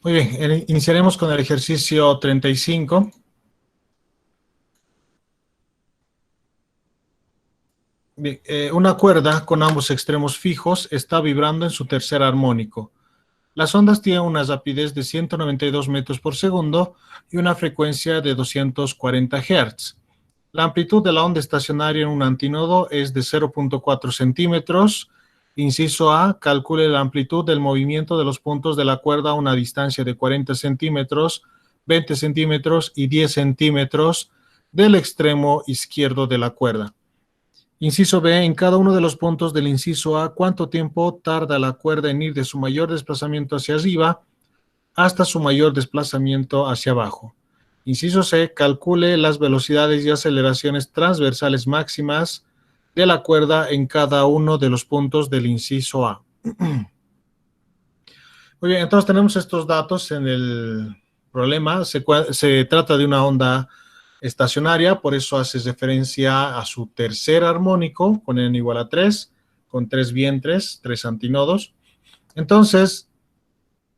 Muy bien, iniciaremos con el ejercicio 35. Bien, una cuerda con ambos extremos fijos está vibrando en su tercer armónico. Las ondas tienen una rapidez de 192 metros por segundo y una frecuencia de 240 Hz. La amplitud de la onda estacionaria en un antinodo es de 0.4 centímetros. Inciso A, calcule la amplitud del movimiento de los puntos de la cuerda a una distancia de 40 centímetros, 20 centímetros y 10 centímetros del extremo izquierdo de la cuerda. Inciso B, en cada uno de los puntos del inciso A, ¿cuánto tiempo tarda la cuerda en ir de su mayor desplazamiento hacia arriba hasta su mayor desplazamiento hacia abajo? Inciso C, calcule las velocidades y aceleraciones transversales máximas de la cuerda en cada uno de los puntos del inciso A. Muy bien, entonces tenemos estos datos en el problema. Se trata de una onda estacionaria, por eso hace referencia a su tercer armónico con n igual a 3, con 3 vientres, 3 antinodos. Entonces,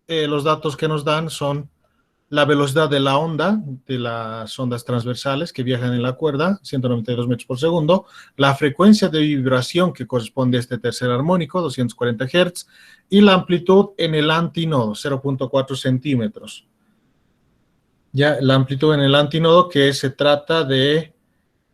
los datos que nos dan son la velocidad de la onda, de las ondas transversales que viajan en la cuerda, 192 metros por segundo, la frecuencia de vibración que corresponde a este tercer armónico, 240 Hz, y la amplitud en el antinodo, 0.4 centímetros. Ya, la amplitud en el antinodo, que se trata de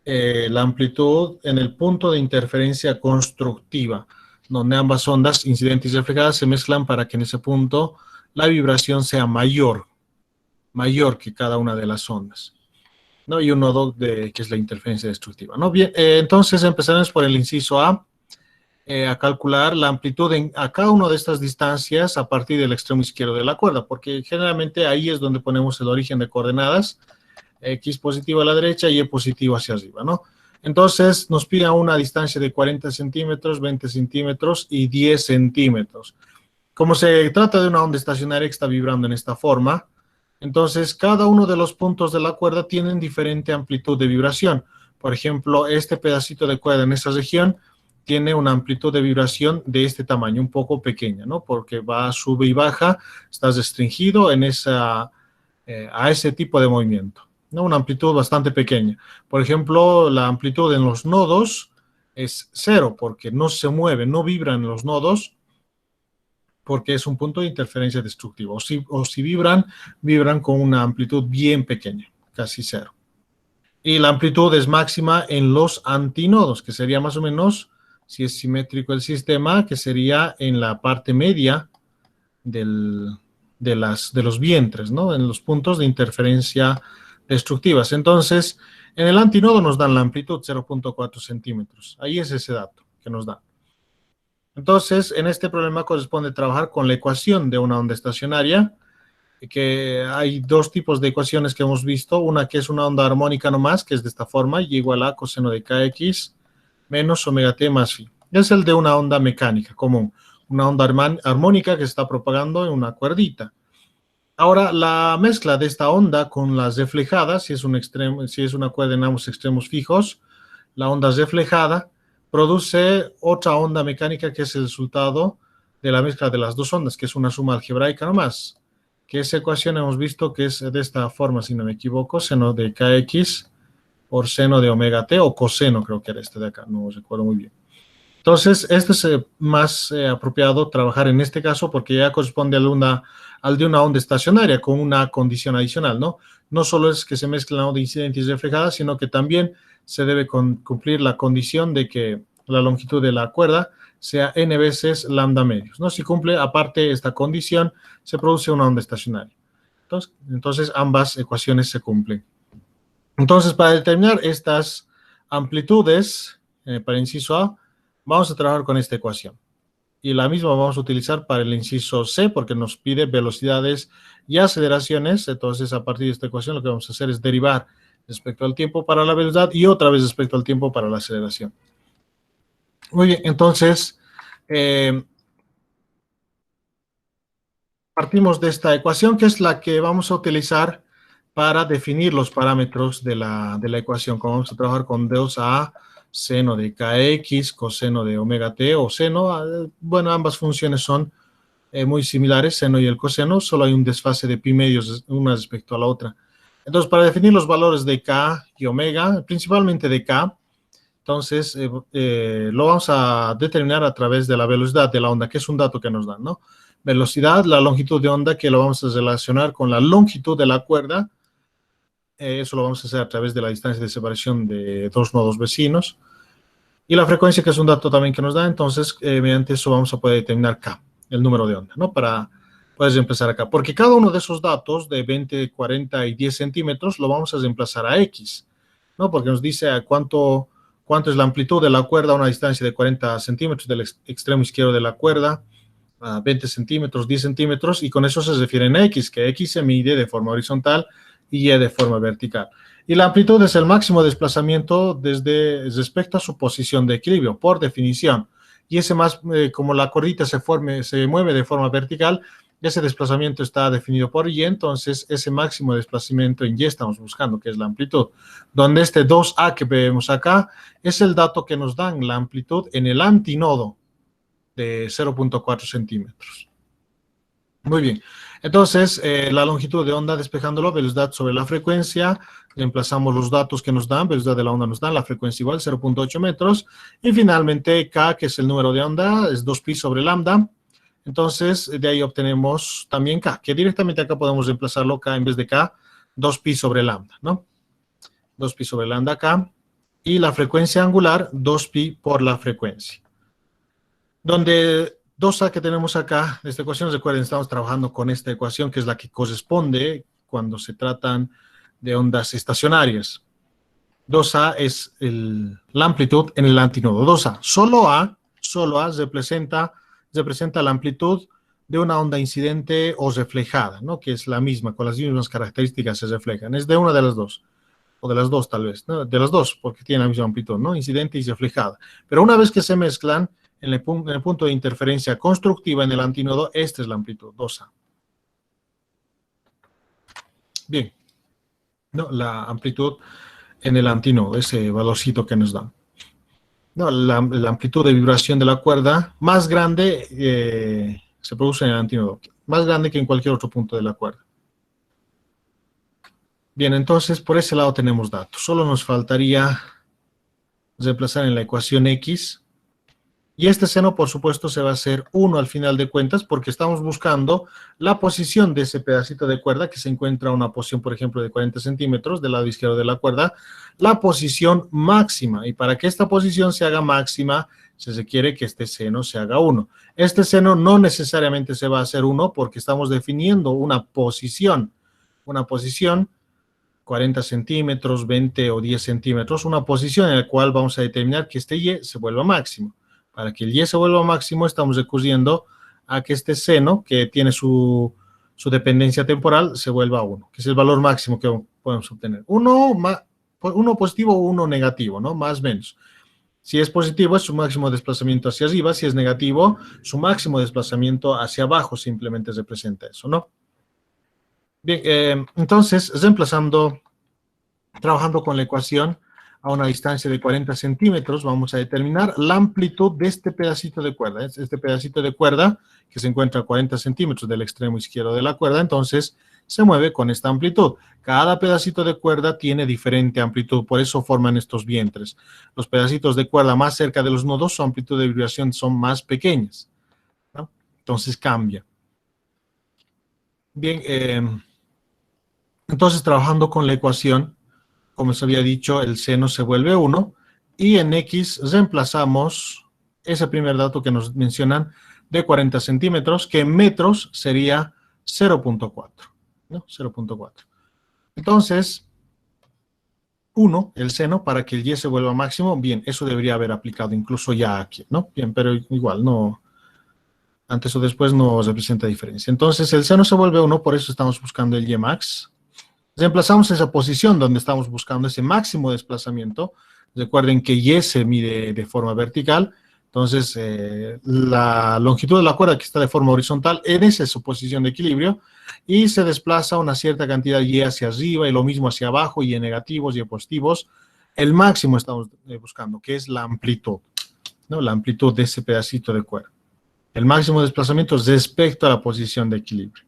la amplitud en el punto de interferencia constructiva, donde ambas ondas incidentes y reflejadas se mezclan para que en ese punto la vibración sea mayor que cada una de las ondas, ¿no? Y un nodo que es la interferencia destructiva, ¿no? Bien, entonces empezaremos por el inciso A, a calcular la amplitud a cada una de estas distancias a partir del extremo izquierdo de la cuerda, porque generalmente ahí es donde ponemos el origen de coordenadas, X positivo a la derecha y Y positivo hacia arriba, ¿no? Entonces nos pide una distancia de 40 centímetros, 20 centímetros y 10 centímetros. Como se trata de una onda estacionaria que está vibrando en esta forma, entonces cada uno de los puntos de la cuerda tienen diferente amplitud de vibración. Por ejemplo, este pedacito de cuerda en esta región tiene una amplitud de vibración de este tamaño, un poco pequeña, ¿no? Porque va, sube y baja, está restringido en a ese tipo de movimiento, ¿no? Una amplitud bastante pequeña. Por ejemplo, la amplitud en los nodos es 0, porque no se mueve, no vibran los nodos, porque es un punto de interferencia destructiva. O si vibran con una amplitud bien pequeña, casi 0. Y la amplitud es máxima en los antinodos, que sería más o menos, si es simétrico el sistema, que sería en la parte media de los vientres, ¿no? En los puntos de interferencia destructivas. Entonces, en el antinodo nos dan la amplitud 0.4 centímetros. Ahí es ese dato que nos da. Entonces, en este problema corresponde trabajar con la ecuación de una onda estacionaria, que hay dos tipos de ecuaciones que hemos visto. Una que es una onda armónica nomás, que es de esta forma, y igual a coseno de kx menos omega t más phi. Es el de una onda mecánica común, una onda armónica que se está propagando en una cuerdita. Ahora, la mezcla de esta onda con las reflejadas, si es una cuerda en ambos extremos fijos, la onda reflejada produce otra onda mecánica que es el resultado de la mezcla de las dos ondas, que es una suma algebraica nomás, que esa ecuación hemos visto que es de esta forma, si no me equivoco, seno de kx por seno de omega t, o coseno creo que era este de acá, no recuerdo muy bien. Entonces, esto es más apropiado trabajar en este caso porque ya corresponde al de una onda estacionaria con una condición adicional, ¿no? No solo es que se mezcla la onda incidente y reflejada, sino que también se debe cumplir la condición de que la longitud de la cuerda sea n veces lambda medios, ¿no? Si cumple aparte esta condición, se produce una onda estacionaria. Entonces ambas ecuaciones se cumplen. Entonces, para determinar estas amplitudes, para el inciso A, vamos a trabajar con esta ecuación. Y la misma vamos a utilizar para el inciso C, porque nos pide velocidades y aceleraciones. Entonces, a partir de esta ecuación, lo que vamos a hacer es derivar respecto al tiempo para la velocidad y otra vez respecto al tiempo para la aceleración. Muy bien, entonces, partimos de esta ecuación, que es la que vamos a utilizar para definir los parámetros de la ecuación. Como vamos a trabajar con 2A seno de kx, coseno de omega t o seno. Bueno, ambas funciones son muy similares, seno y el coseno, solo hay un desfase de pi medios una respecto a la otra. Entonces, para definir los valores de k y omega, principalmente de k, entonces lo vamos a determinar a través de la velocidad de la onda, que es un dato que nos dan, ¿no? Velocidad, la longitud de onda, que lo vamos a relacionar con la longitud de la cuerda. Eso lo vamos a hacer a través de la distancia de separación de dos nodos vecinos. Y la frecuencia, que es un dato también que nos da, entonces mediante eso vamos a poder determinar k, el número de onda, ¿no? Para poder reemplazar acá. Porque cada uno de esos datos de 20, 40 y 10 centímetros lo vamos a reemplazar a x, ¿no? Porque nos dice cuánto es la amplitud de la cuerda a una distancia de 40 centímetros del extremo izquierdo de la cuerda, a 20 centímetros, 10 centímetros, y con eso se refieren a x, que x se mide de forma horizontal y y de forma vertical. Y la amplitud es el máximo desplazamiento respecto a su posición de equilibrio, por definición. Y ese más, como la cuerdita se mueve de forma vertical, ese desplazamiento está definido por y, entonces ese máximo desplazamiento en y estamos buscando, que es la amplitud. Donde este 2a que vemos acá es el dato que nos dan la amplitud en el antinodo de 0.4 centímetros. Muy bien. Entonces, la longitud de onda despejándolo, velocidad sobre la frecuencia, reemplazamos los datos que nos dan, velocidad de la onda nos dan, la frecuencia igual, 0.8 metros, y finalmente K, que es el número de onda, es 2pi sobre lambda. Entonces, de ahí obtenemos también K, que directamente acá podemos reemplazarlo, K en vez de K, 2pi sobre lambda, ¿no? 2pi sobre lambda K, y la frecuencia angular, 2pi por la frecuencia. Donde 2a que tenemos acá, esta ecuación, recuerden, estamos trabajando con esta ecuación que es la que corresponde cuando se tratan de ondas estacionarias. 2a es la amplitud en el antinodo. 2a, solo a representa la amplitud de una onda incidente o reflejada, ¿no? Que es la misma, con las mismas características se reflejan. Es de una de las dos, o de las dos tal vez, ¿no? De las dos, porque tiene la misma amplitud, ¿no? Incidente y reflejada. Pero una vez que se mezclan, en el punto de interferencia constructiva en el antínodo, esta es la amplitud, 2a. Bien, ¿no? La amplitud en el antínodo, ese valorcito que nos dan. No, la amplitud de vibración de la cuerda más grande se produce en el antínodo, más grande que en cualquier otro punto de la cuerda. Bien, entonces por ese lado tenemos datos. Solo nos faltaría reemplazar en la ecuación x. Y este seno, por supuesto, se va a hacer 1 al final de cuentas porque estamos buscando la posición de ese pedacito de cuerda que se encuentra a una posición, por ejemplo, de 40 centímetros del lado izquierdo de la cuerda, la posición máxima. Y para que esta posición se haga máxima, se requiere que este seno se haga 1. Este seno no necesariamente se va a hacer 1 porque estamos definiendo una posición. Una posición 40 centímetros, 20 o 10 centímetros, una posición en la cual vamos a determinar que este y se vuelva máximo. Para que el y se vuelva máximo, estamos recurriendo a que este seno, que tiene su dependencia temporal, se vuelva 1, que es el valor máximo que podemos obtener. Uno positivo o uno negativo, ¿no? Más o menos. Si es positivo, es su máximo desplazamiento hacia arriba. Si es negativo, su máximo desplazamiento hacia abajo simplemente representa eso, ¿no? Bien, entonces, trabajando con la ecuación, a una distancia de 40 centímetros, vamos a determinar la amplitud de este pedacito de cuerda. Este pedacito de cuerda que se encuentra a 40 centímetros del extremo izquierdo de la cuerda, entonces se mueve con esta amplitud. Cada pedacito de cuerda tiene diferente amplitud, por eso forman estos vientres. Los pedacitos de cuerda más cerca de los nodos, su amplitud de vibración son más pequeñas, ¿no? Entonces cambia. Bien, entonces trabajando con la ecuación, como se había dicho, el seno se vuelve 1, y en x reemplazamos ese primer dato que nos mencionan de 40 centímetros, que en metros sería 0.4, ¿no? 0.4. Entonces, 1, el seno, para que el y se vuelva máximo, bien, eso debería haber aplicado incluso ya aquí, ¿no? Bien, pero igual, no, antes o después no representa diferencia. Entonces, el seno se vuelve 1, por eso estamos buscando el y max. Reemplazamos esa posición donde estamos buscando ese máximo desplazamiento. Recuerden que y se mide de forma vertical. Entonces, la longitud de la cuerda que está de forma horizontal, esa es su posición de equilibrio, y se desplaza una cierta cantidad y hacia arriba, y lo mismo hacia abajo, y en negativos y en positivos, El máximo estamos buscando, que es la amplitud, ¿no? La amplitud de ese pedacito de cuerda. El máximo desplazamiento respecto a la posición de equilibrio.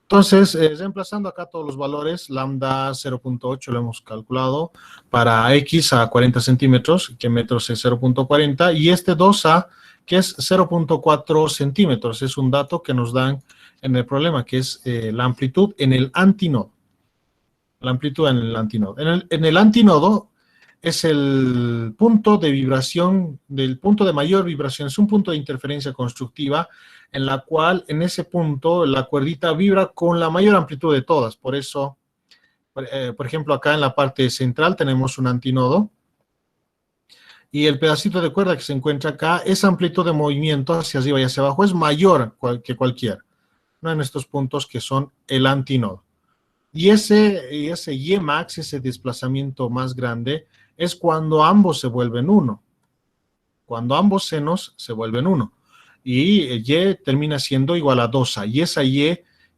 Entonces, reemplazando acá todos los valores, lambda 0.8 lo hemos calculado para x a 40 centímetros, que metros es 0.40, y este 2a, que es 0.4 centímetros, es un dato que nos dan en el problema, que es la amplitud en el antinodo. La amplitud en el antinodo. En el antinodo es el punto de vibración, del punto de mayor vibración, es un punto de interferencia constructiva en la cual en ese punto la cuerdita vibra con la mayor amplitud de todas. Por eso, por ejemplo, acá en la parte central tenemos un antinodo y el pedacito de cuerda que se encuentra acá, esa amplitud de movimiento hacia arriba y hacia abajo es mayor que cualquiera, ¿no? En estos puntos que son el antinodo. Y ese Y-max, ese desplazamiento más grande, es cuando ambos se vuelven uno. Cuando ambos senos se vuelven uno. Y Y termina siendo igual a 2A. Y esa Y,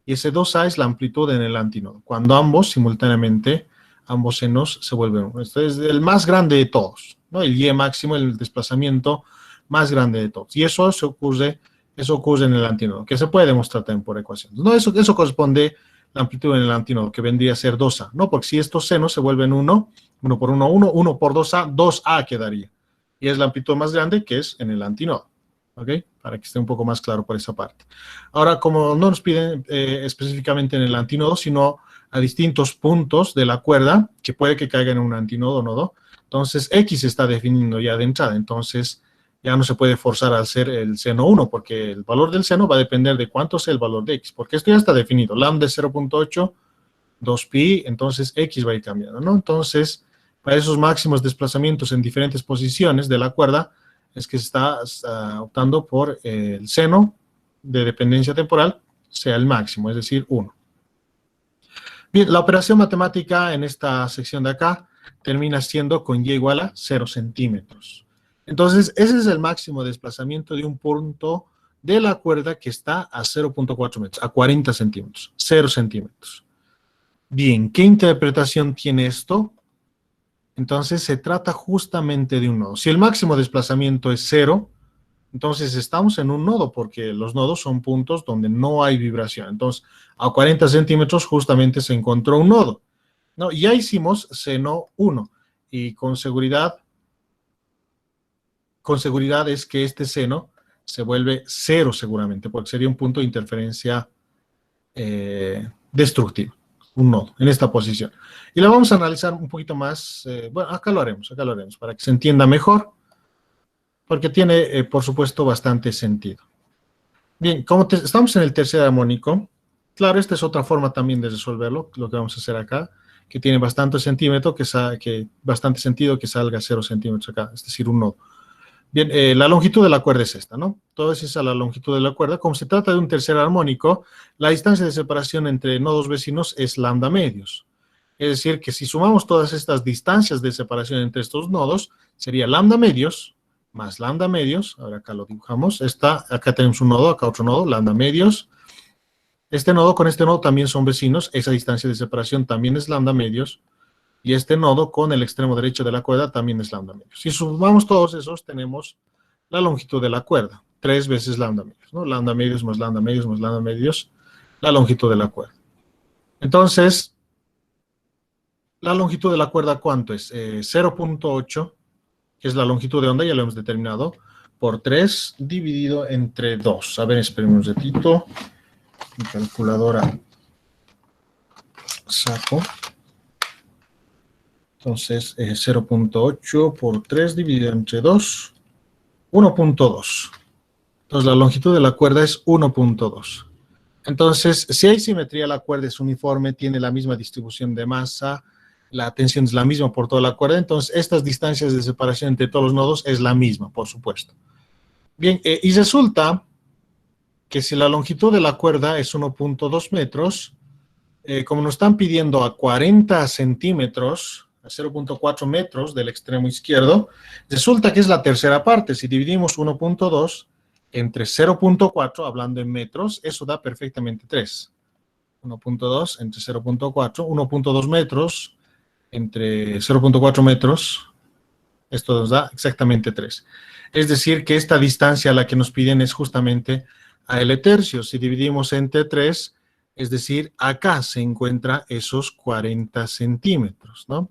y ese 2A es la amplitud en el antinodo. Cuando ambos, simultáneamente, ambos senos se vuelven uno. Este es el más grande de todos, ¿no? El Y máximo, el desplazamiento más grande de todos. Y eso ocurre en el antinodo, que se puede demostrar también por ecuaciones. No, eso corresponde la amplitud en el antinodo, que vendría a ser 2A, ¿no? Porque si estos senos se vuelven 1, 1 por 1, 1, 1 por 2A, 2A quedaría. Y es la amplitud más grande que es en el antinodo, ¿ok? Para que esté un poco más claro por esa parte. Ahora, como no nos piden específicamente en el antinodo, sino a distintos puntos de la cuerda, que puede que caigan en un antinodo o nodo, entonces X se está definiendo ya de entrada, entonces ya no se puede forzar al ser el seno 1, porque el valor del seno va a depender de cuánto sea el valor de X, porque esto ya está definido, lambda es 0.8, 2pi, entonces X va a ir cambiando, ¿no? Entonces, para esos máximos desplazamientos en diferentes posiciones de la cuerda, es que se está optando por el seno de dependencia temporal sea el máximo, es decir, 1. Bien, la operación matemática en esta sección de acá termina siendo con Y igual a 0 centímetros. Entonces, ese es el máximo desplazamiento de un punto de la cuerda que está a 0.4 metros, a 40 centímetros, 0 centímetros. Bien, ¿qué interpretación tiene esto? Entonces, se trata justamente de un nodo. Si el máximo desplazamiento es 0, entonces estamos en un nodo, porque los nodos son puntos donde no hay vibración. Entonces, a 40 centímetros justamente se encontró un nodo, ¿no? Ya hicimos seno 1, y con seguridad es que este seno se vuelve 0 seguramente, porque sería un punto de interferencia destructivo, un nodo, en esta posición. Y la vamos a analizar un poquito más, bueno, acá lo haremos, para que se entienda mejor, porque tiene, por supuesto, bastante sentido. Bien, como estamos en el tercer armónico, claro, esta es otra forma también de resolverlo, lo que vamos a hacer acá, que tiene bastante sentido que salga 0 centímetros acá, es decir, un nodo. Bien, la longitud de la cuerda es esta, ¿no? Toda esa es la longitud de la cuerda. Como se trata de un tercer armónico, la distancia de separación entre nodos vecinos es lambda medios. Es decir, que si sumamos todas estas distancias de separación entre estos nodos, sería lambda medios más lambda medios. Ahora acá lo dibujamos. Acá tenemos un nodo, acá otro nodo, lambda medios. Este nodo con este nodo también son vecinos. Esa distancia de separación también es lambda medios. Y este nodo con el extremo derecho de la cuerda también es lambda medios. Si sumamos todos esos, tenemos la longitud de la cuerda. 3 veces lambda medios, ¿no? Lambda medios más lambda medios más lambda medios, la longitud de la cuerda. Entonces, la longitud de la cuerda, ¿cuánto es? 0.8, que es la longitud de onda, ya lo hemos determinado, por 3 dividido entre 2. A ver, esperen un ratito. Mi calculadora saco. Entonces, 0.8 por 3 dividido entre 2, 1.2. Entonces, la longitud de la cuerda es 1.2. Entonces, si hay simetría, la cuerda es uniforme, tiene la misma distribución de masa, la tensión es la misma por toda la cuerda, entonces estas distancias de separación entre todos los nodos es la misma, por supuesto. Bien, y resulta que si la longitud de la cuerda es 1.2 metros, como nos están pidiendo a 40 centímetros, a 0.4 metros del extremo izquierdo, resulta que es la tercera parte. Si dividimos 1.2 entre 0.4, hablando en metros, eso da perfectamente 3. 1.2 entre 0.4, 1.2 metros entre 0.4 metros, esto nos da exactamente 3. Es decir, que esta distancia a la que nos piden es justamente a L tercios. Si dividimos entre 3, es decir, acá se encuentra esos 40 centímetros, ¿no?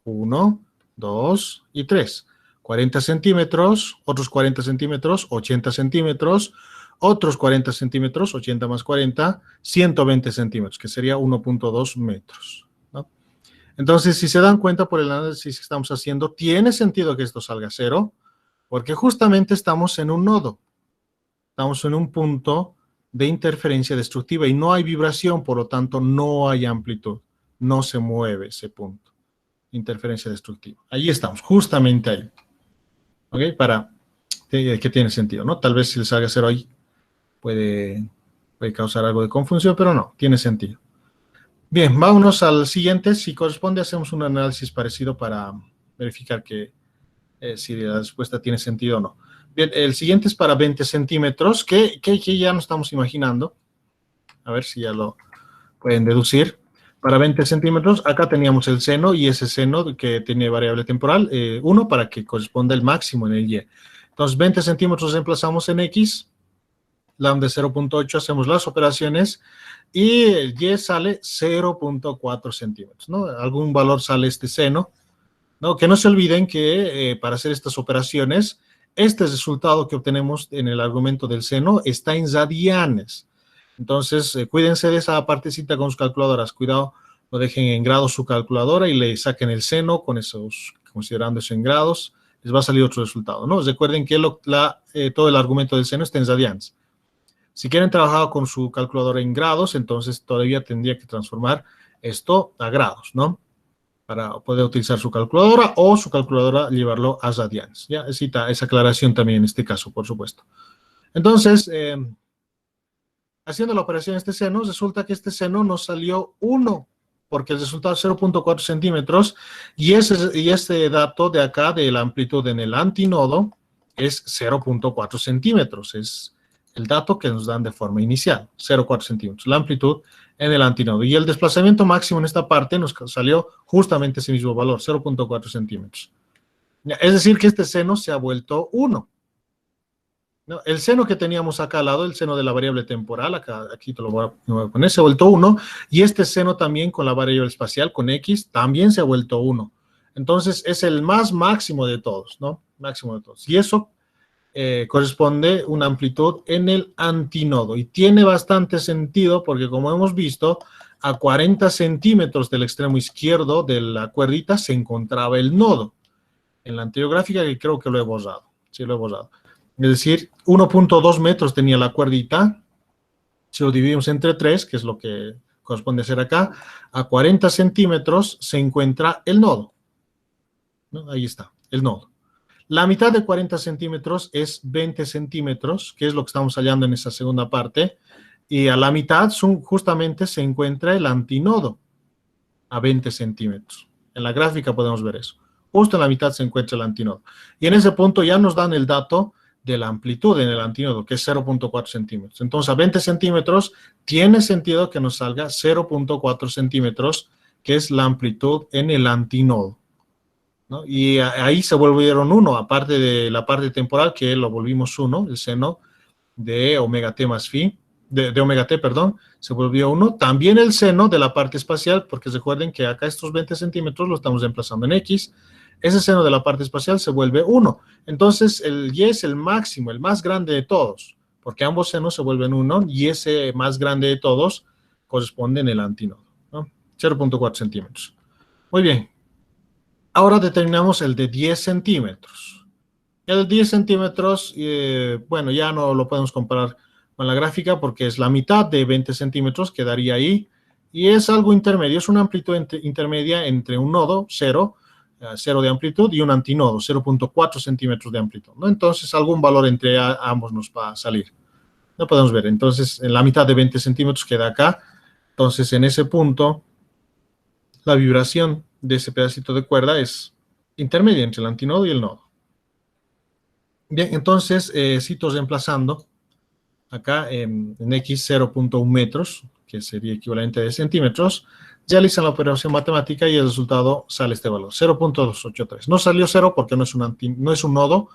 1, 2 y 3. 40 centímetros, otros 40 centímetros, 80 centímetros, otros 40 centímetros, 80 más 40, 120 centímetros, que sería 1.2 metros, ¿no? Entonces, si se dan cuenta por el análisis que estamos haciendo, tiene sentido que esto salga 0, porque justamente estamos en un nodo. Estamos en un punto de interferencia destructiva y no hay vibración, por lo tanto, no hay amplitud. No se mueve ese punto. Interferencia destructiva. Ahí estamos, justamente ahí. ¿Ok? Que tiene sentido, ¿no? Tal vez si le salga 0 ahí puede causar algo de confusión, pero no, tiene sentido. Bien, vámonos al siguiente. Si corresponde, hacemos un análisis parecido para verificar que si la respuesta tiene sentido o no. Bien, el siguiente es para 20 centímetros, que ya nos estamos imaginando. A ver si ya lo pueden deducir. Para 20 centímetros, acá teníamos el seno y ese seno que tiene variable temporal, 1 para que corresponda el máximo en el y. Entonces, 20 centímetros reemplazamos en x, lambda de 0.8, hacemos las operaciones y el y sale 0.4 centímetros, ¿no? Algún valor sale este seno, ¿no? Que no se olviden que para hacer estas operaciones, este resultado que obtenemos en el argumento del seno está en radianes. Entonces, cuídense de esa partecita con sus calculadoras. Cuidado, no dejen en grados su calculadora y le saquen el seno con esos, considerando eso en grados, les va a salir otro resultado, ¿no? Recuerden que todo el argumento del seno está en radianes. Si quieren trabajar con su calculadora en grados, entonces todavía tendría que transformar esto a grados, ¿no? Para poder utilizar su calculadora o su calculadora llevarlo a radianes. Ya necesita esa aclaración también en este caso, por supuesto. Entonces, haciendo la operación de este seno, resulta que este seno nos salió 1, porque el resultado es 0.4 centímetros, y este dato de acá, de la amplitud en el antinodo, es 0.4 centímetros. Es el dato que nos dan de forma inicial, 0.4 centímetros, la amplitud en el antinodo. Y el desplazamiento máximo en esta parte nos salió justamente ese mismo valor, 0.4 centímetros. Es decir, que este seno se ha vuelto 1. ¿No? El seno que teníamos acá al lado, el seno de la variable temporal, aquí te lo voy a poner, se ha vuelto 1, y este seno también con la variable espacial, con x, también se ha vuelto 1. Entonces, es el más máximo de todos, ¿no? Máximo de todos. Y eso corresponde una amplitud en el antinodo. Y tiene bastante sentido porque, como hemos visto, a 40 centímetros del extremo izquierdo de la cuerdita se encontraba el nodo. En la anterior gráfica, que creo que lo he borrado. Sí, lo he borrado. Es decir, 1.2 metros tenía la cuerdita. Si lo dividimos entre 3, que es lo que corresponde hacer acá, a 40 centímetros se encuentra el nodo, ¿no? Ahí está, el nodo. La mitad de 40 centímetros es 20 centímetros, que es lo que estamos hallando en esa segunda parte, y a la mitad justamente se encuentra el antinodo, a 20 centímetros. En la gráfica podemos ver eso. Justo en la mitad se encuentra el antinodo. Y en ese punto ya nos dan el dato de la amplitud en el antinodo, que es 0.4 centímetros. Entonces, a 20 centímetros tiene sentido que nos salga 0.4 centímetros, que es la amplitud en el antinodo, ¿no? Y ahí se volvieron 1, aparte de la parte temporal, que lo volvimos 1, el seno de omega t más phi, de omega t, perdón, se volvió 1. También el seno de la parte espacial, porque recuerden que acá estos 20 centímetros lo estamos reemplazando en x. Ese seno de la parte espacial se vuelve 1. Entonces, el y es el máximo, el más grande de todos, porque ambos senos se vuelven 1 y ese más grande de todos corresponde en el antinodo, ¿no? 0.4 centímetros. Muy bien. Ahora determinamos el de 10 centímetros. El de 10 centímetros, bueno, ya no lo podemos comparar con la gráfica porque es la mitad de 20 centímetros, quedaría ahí, y es algo intermedio, es una amplitud intermedia entre un nodo, 0 de amplitud, y un antinodo, 0.4 centímetros de amplitud, ¿no? Entonces, algún valor entre ambos nos va a salir. No podemos ver. Entonces, en la mitad de 20 centímetros queda acá. Entonces, en ese punto, la vibración de ese pedacito de cuerda es intermedia entre el antinodo y el nodo. Bien, entonces, cito reemplazando acá en x 0.1 metros, que sería equivalente a 10 centímetros, realizan la operación matemática y el resultado sale este valor, 0.283. No salió 0 porque no es un nodo,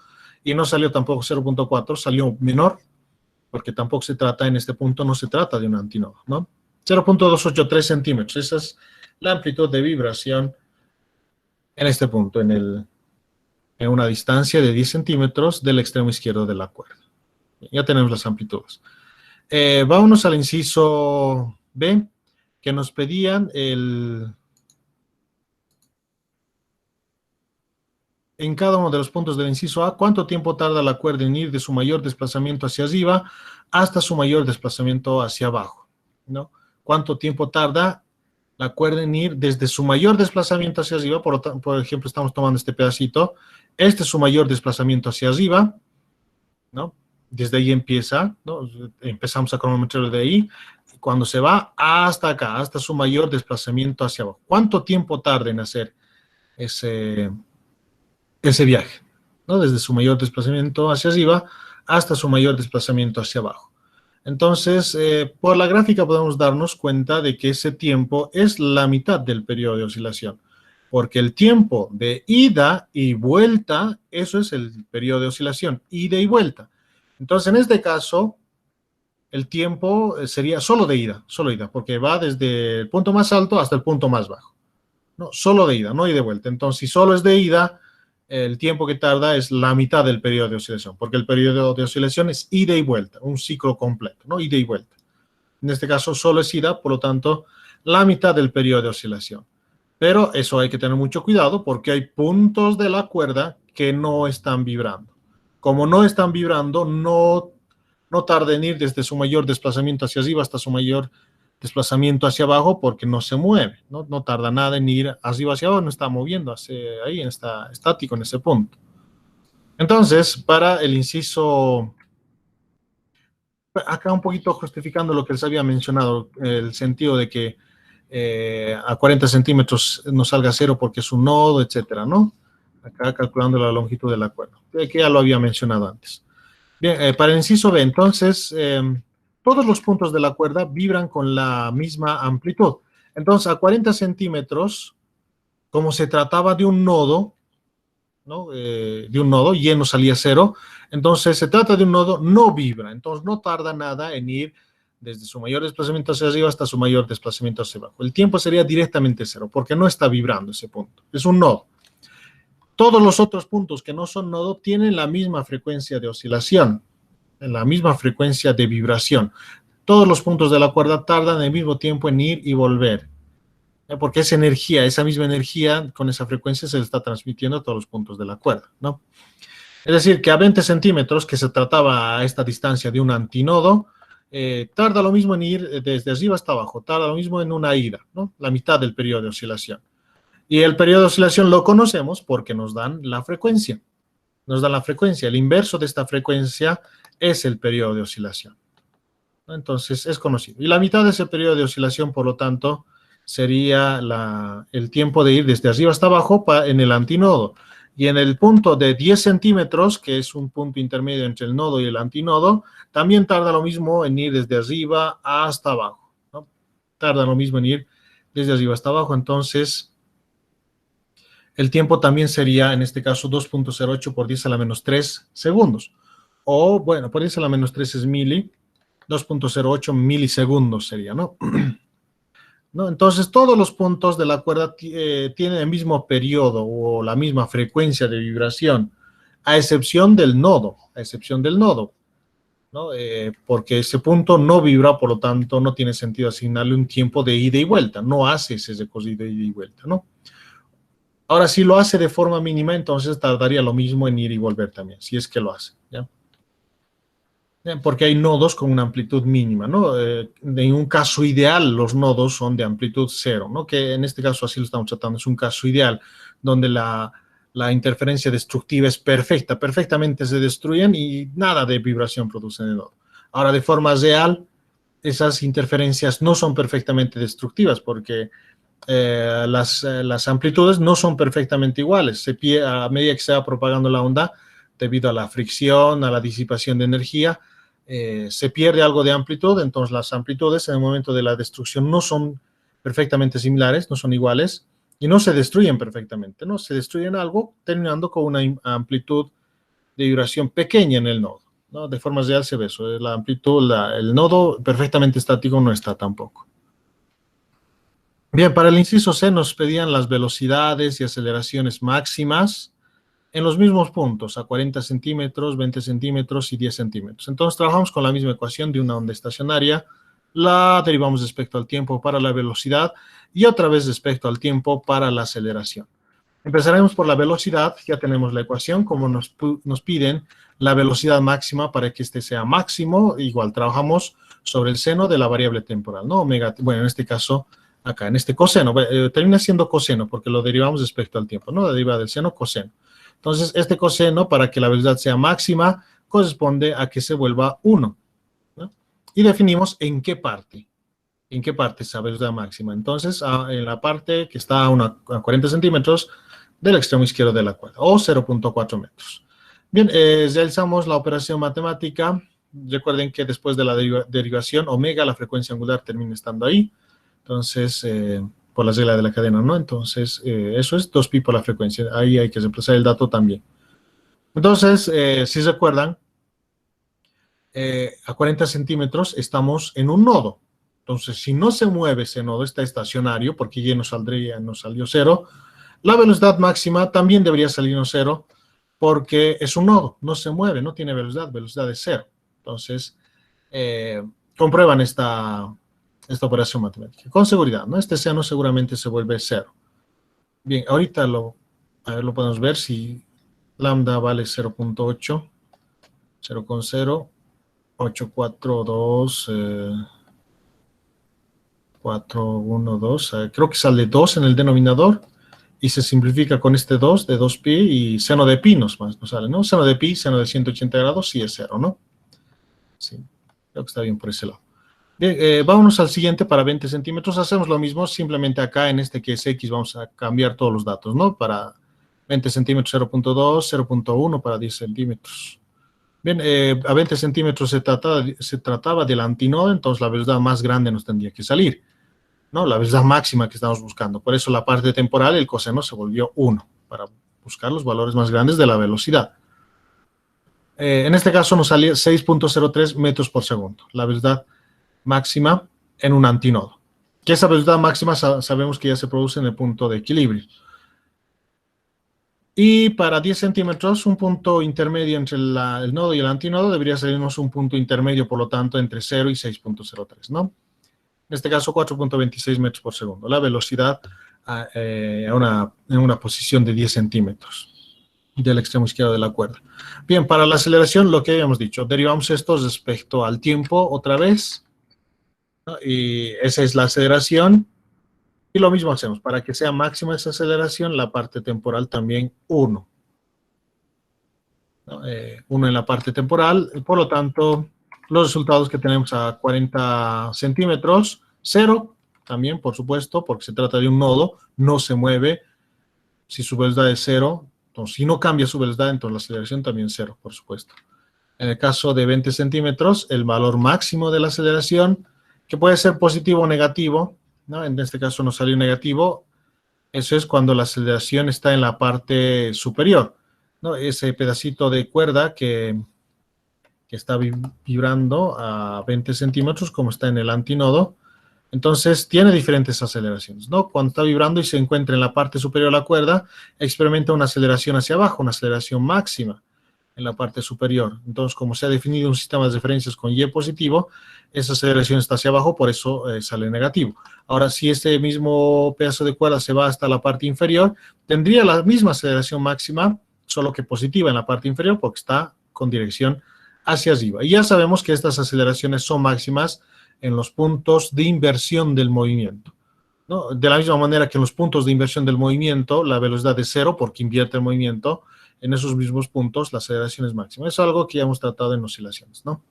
y no salió tampoco 0.4, salió menor, porque tampoco se trata, en este punto no se trata de un antinodo, ¿no? 0.283 centímetros, esa es la amplitud de vibración en este punto, en una distancia de 10 centímetros del extremo izquierdo de la cuerda. Ya tenemos las amplitudes. Vámonos al inciso B, que nos pedían en cada uno de los puntos del inciso A, ¿cuánto tiempo tarda la cuerda en ir de su mayor desplazamiento hacia arriba hasta su mayor desplazamiento hacia abajo, ¿no? ¿Cuánto tiempo tarda la cuerda en ir desde su mayor desplazamiento hacia arriba? Por ejemplo, estamos tomando este pedacito. Este es su mayor desplazamiento hacia arriba, ¿no? Desde ahí empieza, ¿no? Empezamos a cronometrar de ahí. Cuando se va hasta acá, hasta su mayor desplazamiento hacia abajo. ¿Cuánto tiempo tarda en hacer ese viaje, ¿no? Desde su mayor desplazamiento hacia arriba hasta su mayor desplazamiento hacia abajo? Entonces, por la gráfica podemos darnos cuenta de que ese tiempo es la mitad del periodo de oscilación, porque el tiempo de ida y vuelta, eso es el periodo de oscilación, ida y vuelta. Entonces, en este caso, el tiempo sería solo de ida, porque va desde el punto más alto hasta el punto más bajo. No, solo de ida, no y de vuelta. Entonces, si solo es de ida, el tiempo que tarda es la mitad del periodo de oscilación, porque el periodo de oscilación es ida y vuelta, un ciclo completo, ¿no? Ida y vuelta. En este caso solo es ida, por lo tanto, la mitad del periodo de oscilación. Pero eso hay que tener mucho cuidado porque hay puntos de la cuerda que no están vibrando. Como no están vibrando, no tarda en ir desde su mayor desplazamiento hacia arriba hasta su mayor desplazamiento hacia abajo porque no se mueve, no tarda nada en ir arriba hacia abajo, no está moviendo ahí, está estático en ese punto. Entonces, para el inciso, acá un poquito justificando lo que les había mencionado, el sentido de que a 40 centímetros no salga cero porque es un nodo, etcétera, ¿no? Acá calculando la longitud de la cuerda, que ya lo había mencionado antes. Bien, para el inciso B, entonces, todos los puntos de la cuerda vibran con la misma amplitud. Entonces, a 40 centímetros, como se trataba de un nodo, ¿no? De un nodo, y no salía cero, entonces se trata de un nodo, no vibra, entonces no tarda nada en ir desde su mayor desplazamiento hacia arriba hasta su mayor desplazamiento hacia abajo. El tiempo sería directamente cero, porque no está vibrando ese punto, es un nodo. Todos los otros puntos que no son nodo tienen la misma frecuencia de oscilación, la misma frecuencia de vibración. Todos los puntos de la cuerda tardan el mismo tiempo en ir y volver, porque esa energía, esa misma energía con esa frecuencia se le está transmitiendo a todos los puntos de la cuerda, ¿no? Es decir, que a 20 centímetros, que se trataba a esta distancia de un antinodo, tarda lo mismo en ir desde arriba hasta abajo, tarda lo mismo en una ida, ¿no? La mitad del periodo de oscilación. Y el periodo de oscilación lo conocemos porque nos dan la frecuencia. Nos dan la frecuencia. El inverso de esta frecuencia es el periodo de oscilación. Entonces, es conocido. Y la mitad de ese periodo de oscilación, por lo tanto, sería el tiempo de ir desde arriba hasta abajo en el antinodo. Y en el punto de 10 centímetros, que es un punto intermedio entre el nodo y el antinodo, también tarda lo mismo en ir desde arriba hasta abajo, ¿no? Tarda lo mismo en ir desde arriba hasta abajo. Entonces, el tiempo también sería, en este caso, 2.08 por 10 a la menos 3 segundos. O, bueno, por 10 a la menos 3 es mili, 2.08 milisegundos sería, ¿no? ¿No? Entonces, todos los puntos de la cuerda tienen el mismo periodo o la misma frecuencia de vibración, a excepción del nodo, ¿no? Porque ese punto no vibra, por lo tanto, no tiene sentido asignarle un tiempo de ida y vuelta, no hace ese recorrido de ida y vuelta, ¿no? Ahora, si lo hace de forma mínima, entonces tardaría lo mismo en ir y volver también, si es que lo hace, ¿ya? Porque hay nodos con una amplitud mínima, ¿no? En un caso ideal, los nodos son de amplitud cero, ¿no? Que en este caso así lo estamos tratando, es un caso ideal, donde la interferencia destructiva es perfecta, perfectamente se destruyen y nada de vibración producen el nodo. Ahora, de forma real, esas interferencias no son perfectamente destructivas, porque las amplitudes no son perfectamente iguales. A medida que se va propagando la onda, debido a la fricción, a la disipación de energía, se pierde algo de amplitud, entonces las amplitudes en el momento de la destrucción no son perfectamente similares, no son iguales, y no se destruyen perfectamente, ¿no? Se destruyen algo terminando con una amplitud de vibración pequeña en el nodo, ¿no? De forma real se ve eso, la amplitud, el nodo perfectamente estático no está tampoco. Bien, para el inciso C nos pedían las velocidades y aceleraciones máximas en los mismos puntos, a 40 centímetros, 20 centímetros y 10 centímetros. Entonces trabajamos con la misma ecuación de una onda estacionaria, la derivamos respecto al tiempo para la velocidad y otra vez respecto al tiempo para la aceleración. Empezaremos por la velocidad, ya tenemos la ecuación, como nos piden la velocidad máxima para que este sea máximo, igual trabajamos sobre el seno de la variable temporal, ¿no? Omega, bueno, en este caso, acá, en este coseno, termina siendo coseno porque lo derivamos respecto al tiempo, ¿no? La deriva del seno, coseno. Entonces, este coseno, para que la velocidad sea máxima, corresponde a que se vuelva 1, ¿no? Y definimos en qué parte esa velocidad máxima. Entonces, en la parte que está a 40 centímetros del extremo izquierdo de la cuerda, o 0.4 metros. Bien, realizamos la operación matemática. Recuerden que después de la derivación, omega, la frecuencia angular, termina estando ahí. Entonces, por la regla de la cadena, ¿no? Entonces, eso es 2pi por la frecuencia. Ahí hay que reemplazar el dato también. Entonces, si recuerdan, a 40 centímetros estamos en un nodo. Entonces, si no se mueve ese nodo, está estacionario, porque ya nos salió 0, la velocidad máxima también debería salirnos 0, porque es un nodo, no se mueve, no tiene velocidad es 0. Entonces, comprueban esta operación matemática. Con seguridad, ¿no? Este seno seguramente se vuelve 0. Bien, ahorita lo podemos ver si lambda vale 0.8, 0.0, 842, 412, creo que sale 2 en el denominador, y se simplifica con este 2 de 2pi, y seno de pi nos sale, ¿no? Seno de pi, seno de 180 grados, sí es 0, ¿no? Sí, creo que está bien por ese lado. Bien, vámonos al siguiente para 20 centímetros. Hacemos lo mismo, simplemente acá en este que es X vamos a cambiar todos los datos, ¿no? Para 20 centímetros 0.2, 0.1 para 10 centímetros. Bien, a 20 centímetros se trataba del antinodo, entonces la velocidad más grande nos tendría que salir, ¿no? La velocidad máxima que estamos buscando. Por eso la parte temporal, el coseno se volvió 1, para buscar los valores más grandes de la velocidad. En este caso nos salía 6.03 metros por segundo, la velocidad máxima en un antinodo. Que esa velocidad máxima sabemos que ya se produce en el punto de equilibrio. Y para 10 centímetros, un punto intermedio entre el nodo y el antinodo debería salirnos un punto intermedio, por lo tanto, entre 0 y 6.03, ¿no? En este caso, 4.26 metros por segundo. La velocidad en una posición de 10 centímetros del extremo izquierdo de la cuerda. Bien, para la aceleración, lo que habíamos dicho, derivamos esto respecto al tiempo otra vez, ¿no? Y esa es la aceleración. Y lo mismo hacemos, para que sea máxima esa aceleración, la parte temporal también 1. 1 en la parte temporal, por lo tanto, los resultados que tenemos a 40 centímetros, 0, también, por supuesto, porque se trata de un nodo, no se mueve. Si su velocidad es 0, entonces, si no cambia su velocidad, entonces la aceleración también 0, por supuesto. En el caso de 20 centímetros, el valor máximo de la aceleración, que puede ser positivo o negativo, ¿no? En este caso nos salió negativo. Eso es cuando la aceleración está en la parte superior, ¿no? Ese pedacito de cuerda que está vibrando a 20 centímetros, como está en el antinodo, entonces tiene diferentes aceleraciones, ¿no? Cuando está vibrando y se encuentra en la parte superior de la cuerda, experimenta una aceleración hacia abajo, una aceleración máxima en la parte superior. Entonces, como se ha definido un sistema de referencias con Y positivo, esa aceleración está hacia abajo, por eso sale negativo. Ahora, si este mismo pedazo de cuerda se va hasta la parte inferior, tendría la misma aceleración máxima, solo que positiva en la parte inferior, porque está con dirección hacia arriba. Y ya sabemos que estas aceleraciones son máximas en los puntos de inversión del movimiento, ¿no? De la misma manera que en los puntos de inversión del movimiento, la velocidad es 0 porque invierte el movimiento. En esos mismos puntos la aceleración es máxima. Eso es algo que ya hemos tratado en oscilaciones, ¿no?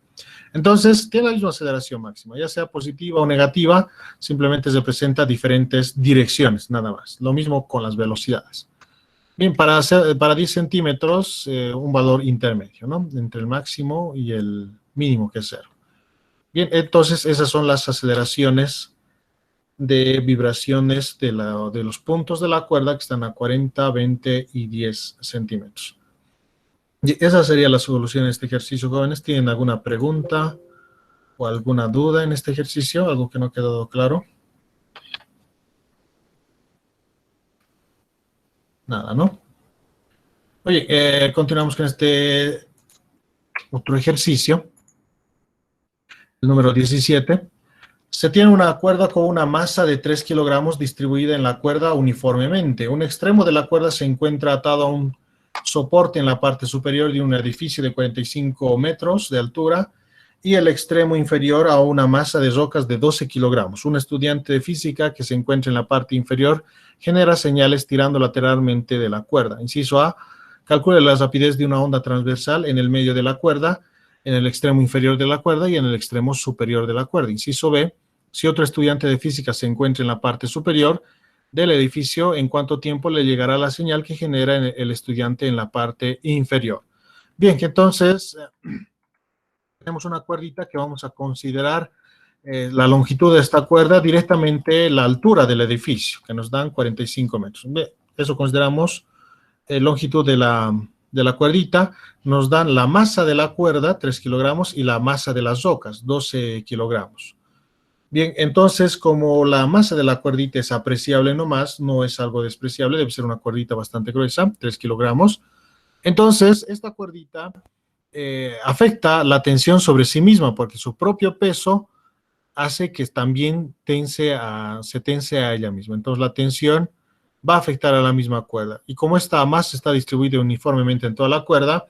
Entonces, tiene la misma aceleración máxima, ya sea positiva o negativa, simplemente se presenta diferentes direcciones, nada más. Lo mismo con las velocidades. Bien, para 10 centímetros, un valor intermedio, ¿no? Entre el máximo y el mínimo, que es 0. Bien, entonces esas son las aceleraciones de vibraciones de los puntos de la cuerda que están a 40, 20 y 10 centímetros. Y esa sería la solución de este ejercicio, jóvenes. ¿Tienen alguna pregunta o alguna duda en este ejercicio? ¿Algo que no ha quedado claro? Nada, ¿no? Oye, continuamos con este otro ejercicio, el número 17. Se tiene una cuerda con una masa de 3 kilogramos distribuida en la cuerda uniformemente. Un extremo de la cuerda se encuentra atado a un soporte en la parte superior de un edificio de 45 metros de altura y el extremo inferior a una masa de rocas de 12 kilogramos. Un estudiante de física que se encuentra en la parte inferior genera señales tirando lateralmente de la cuerda. Inciso A, calcule la rapidez de una onda transversal en el medio de la cuerda, en el extremo inferior de la cuerda y en el extremo superior de la cuerda. Inciso B, si otro estudiante de física se encuentra en la parte superior del edificio, ¿en cuánto tiempo le llegará la señal que genera el estudiante en la parte inferior? Bien, que entonces tenemos una cuerdita que vamos a considerar la longitud de esta cuerda directamente la altura del edificio, que nos dan 45 metros. Eso consideramos longitud de la cuerdita, nos dan la masa de la cuerda, 3 kilogramos, y la masa de las rocas, 12 kilogramos. Bien, entonces, como la masa de la cuerdita es apreciable nomás, no es algo despreciable, debe ser una cuerdita bastante gruesa, 3 kilogramos. Entonces, esta cuerdita afecta la tensión sobre sí misma, porque su propio peso hace que también se tense a ella misma. Entonces, la tensión va a afectar a la misma cuerda. Y como esta masa está distribuida uniformemente en toda la cuerda,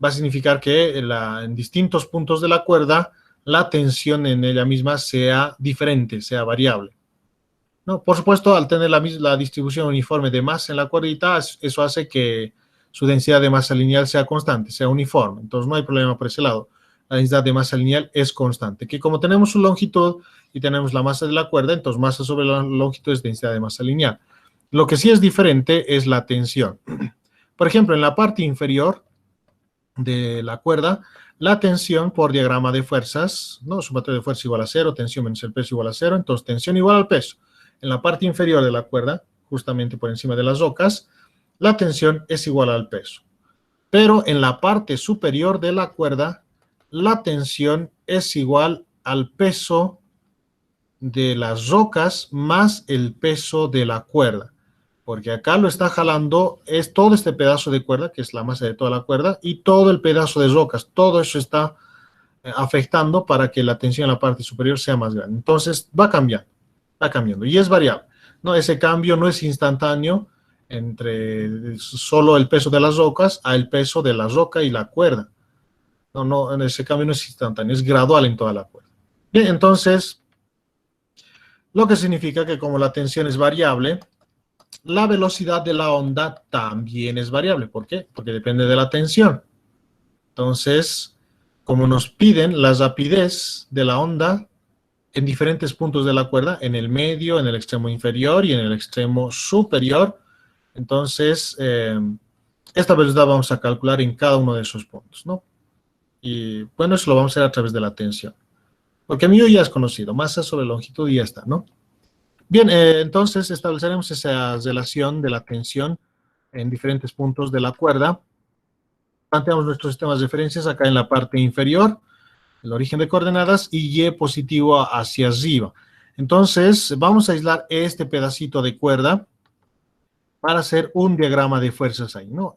va a significar que en distintos puntos de la cuerda, la tensión en ella misma sea diferente, sea variable. ¿No? Por supuesto, al tener la distribución uniforme de masa en la cuerdita, eso hace que su densidad de masa lineal sea constante, sea uniforme. Entonces, no hay problema por ese lado. La densidad de masa lineal es constante. Que como tenemos su longitud y tenemos la masa de la cuerda, entonces masa sobre la longitud es densidad de masa lineal. Lo que sí es diferente es la tensión. Por ejemplo, en la parte inferior de la cuerda, la tensión por diagrama de fuerzas, ¿no? Sumatoria de fuerza igual a 0, tensión menos el peso igual a 0, entonces tensión igual al peso. En la parte inferior de la cuerda, justamente por encima de las rocas, la tensión es igual al peso. Pero en la parte superior de la cuerda, la tensión es igual al peso de las rocas más el peso de la cuerda. Porque acá lo está jalando, es todo este pedazo de cuerda, que es la masa de toda la cuerda, y todo el pedazo de rocas, todo eso está afectando para que la tensión en la parte superior sea más grande. Entonces va cambiando, y es variable, ¿no? Ese cambio no es instantáneo entre solo el peso de las rocas a el peso de la roca y la cuerda. No, ese cambio no es instantáneo, es gradual en toda la cuerda. Bien, entonces, lo que significa que como la tensión es variable, la velocidad de la onda también es variable. ¿Por qué? Porque depende de la tensión. Entonces, como nos piden la rapidez de la onda en diferentes puntos de la cuerda, en el medio, en el extremo inferior y en el extremo superior, entonces, esta velocidad vamos a calcular en cada uno de esos puntos, ¿no? Y bueno, eso lo vamos a hacer a través de la tensión. Porque mío ya es conocido, masa sobre longitud y ya está, ¿no? Bien, entonces estableceremos esa relación de la tensión en diferentes puntos de la cuerda. Planteamos nuestros sistemas de referencias acá en la parte inferior, el origen de coordenadas y Y positivo hacia arriba. Entonces, vamos a aislar este pedacito de cuerda para hacer un diagrama de fuerzas ahí, ¿no?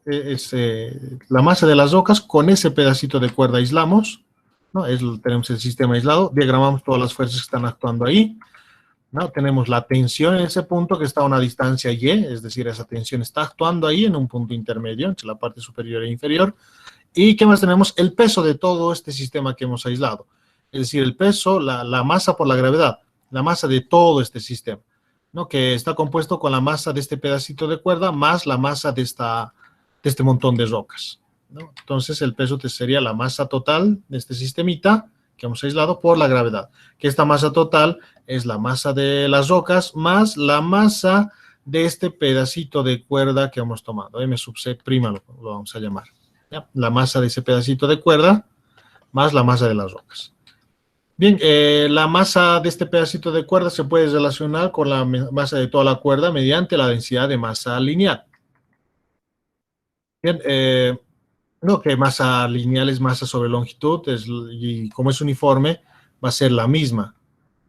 La masa de las rocas, con ese pedacito de cuerda aislamos, ¿no? Tenemos el sistema aislado, diagramamos todas las fuerzas que están actuando ahí, ¿no? Tenemos la tensión en ese punto que está a una distancia Y, es decir, esa tensión está actuando ahí en un punto intermedio entre la parte superior e inferior. ¿Y qué más tenemos? El peso de todo este sistema que hemos aislado. Es decir, el peso, la masa por la gravedad, la masa de todo este sistema, ¿no? Que está compuesto con la masa de este pedacito de cuerda más la masa de este montón de rocas, ¿no? Entonces, el peso sería la masa total de este sistemita que hemos aislado por la gravedad. Que esta masa total es la masa de las rocas más la masa de este pedacito de cuerda que hemos tomado. M sub C' lo vamos a llamar. ¿Ya? La masa de ese pedacito de cuerda más la masa de las rocas. Bien, la masa de este pedacito de cuerda se puede relacionar con la masa de toda la cuerda mediante la densidad de masa lineal. Bien, no, que masa lineal es masa sobre longitud, y como es uniforme, va a ser la misma.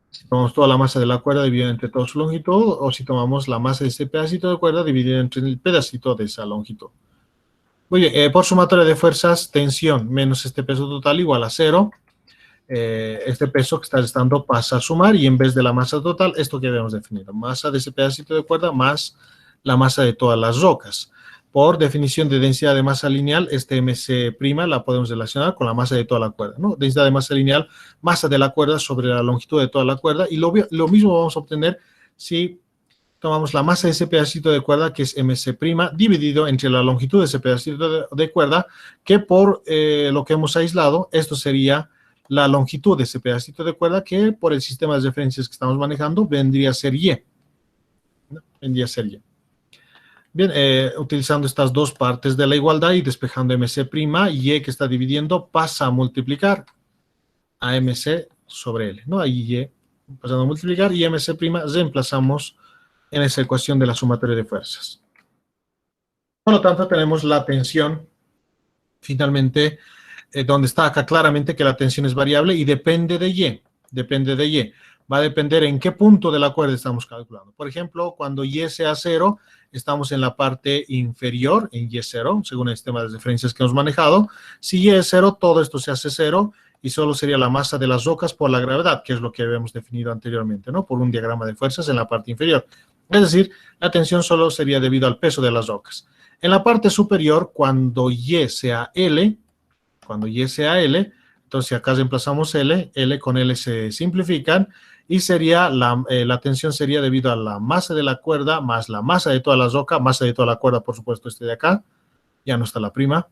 Si tomamos toda la masa de la cuerda dividida entre toda su longitud, o si tomamos la masa de este pedacito de cuerda dividida entre el pedacito de esa longitud. Muy bien, por sumatoria de fuerzas, tensión menos este peso total igual a 0. Este peso que está restando pasa a sumar y en vez de la masa total, esto que habíamos definido, masa de ese pedacito de cuerda más la masa de todas las rocas. Por definición de densidad de masa lineal, este MC' la podemos relacionar con la masa de toda la cuerda, ¿no? Densidad de masa lineal, masa de la cuerda sobre la longitud de toda la cuerda, y lo mismo vamos a obtener si tomamos la masa de ese pedacito de cuerda, que es MC', dividido entre la longitud de ese pedacito de cuerda, que por lo que hemos aislado, esto sería la longitud de ese pedacito de cuerda, que por el sistema de referencias que estamos manejando vendría a ser Y. ¿No? Vendría a ser Y. Bien, utilizando estas dos partes de la igualdad y despejando MC', Y que está dividiendo pasa a multiplicar a MC sobre L, ¿no? Ahí Y pasando a multiplicar y MC' reemplazamos en esa ecuación de la sumatoria de fuerzas. Por lo tanto, tenemos la tensión, finalmente, donde está acá claramente que la tensión es variable y depende de Y. Depende de Y. Va a depender en qué punto de la cuerda estamos calculando. Por ejemplo, cuando Y sea 0, estamos en la parte inferior, en Y0, según el sistema de referencias que hemos manejado. Si Y es 0, todo esto se hace 0 y solo sería la masa de las rocas por la gravedad, que es lo que habíamos definido anteriormente, ¿no? Por un diagrama de fuerzas en la parte inferior. Es decir, la tensión solo sería debido al peso de las rocas. En la parte superior, cuando Y sea L, entonces acá reemplazamos L con L se simplifican, y sería la tensión sería debido a la masa de la cuerda más la masa de toda la roca, masa de toda la cuerda, por supuesto, este de acá, ya no está la prima,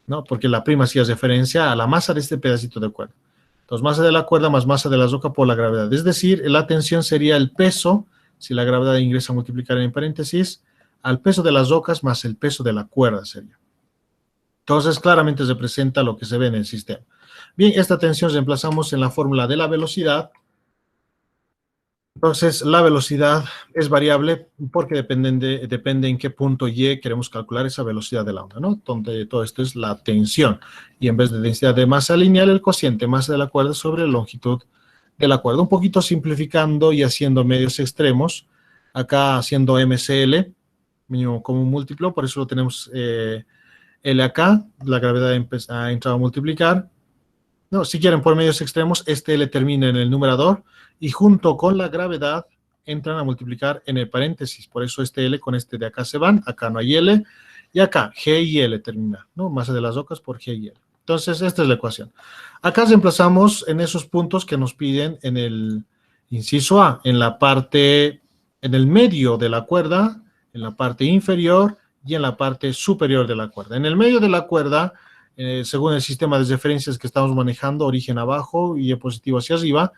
¿no? Porque la prima sí hace referencia a la masa de este pedacito de cuerda. Entonces, masa de la cuerda más masa de la roca por la gravedad. Es decir, la tensión sería el peso, si la gravedad ingresa a multiplicar en paréntesis, al peso de las rocas más el peso de la cuerda sería. Entonces, claramente representa lo que se ve en el sistema. Bien, esta tensión reemplazamos en la fórmula de la velocidad. Entonces, la velocidad es variable porque depende en qué punto Y queremos calcular esa velocidad de la onda, ¿no? Donde todo esto es la tensión. Y en vez de densidad de masa lineal, el cociente masa de la cuerda sobre la longitud de la cuerda. Un poquito simplificando y haciendo medios extremos. Acá haciendo MCL, mínimo común múltiplo, por eso lo tenemos L acá. La gravedad ha entrado a multiplicar. No, si quieren por medios extremos, este L termina en el numerador y junto con la gravedad entran a multiplicar en el paréntesis. Por eso este L con este de acá se van, acá no hay L, y acá G y L termina, ¿no? Masa de las rocas por G y L. Entonces, esta es la ecuación. Acá reemplazamos en esos puntos que nos piden en el inciso A, en la parte, en el medio de la cuerda, en la parte inferior y en la parte superior de la cuerda. En el medio de la cuerda, según el sistema de referencias que estamos manejando, origen abajo y positivo hacia arriba,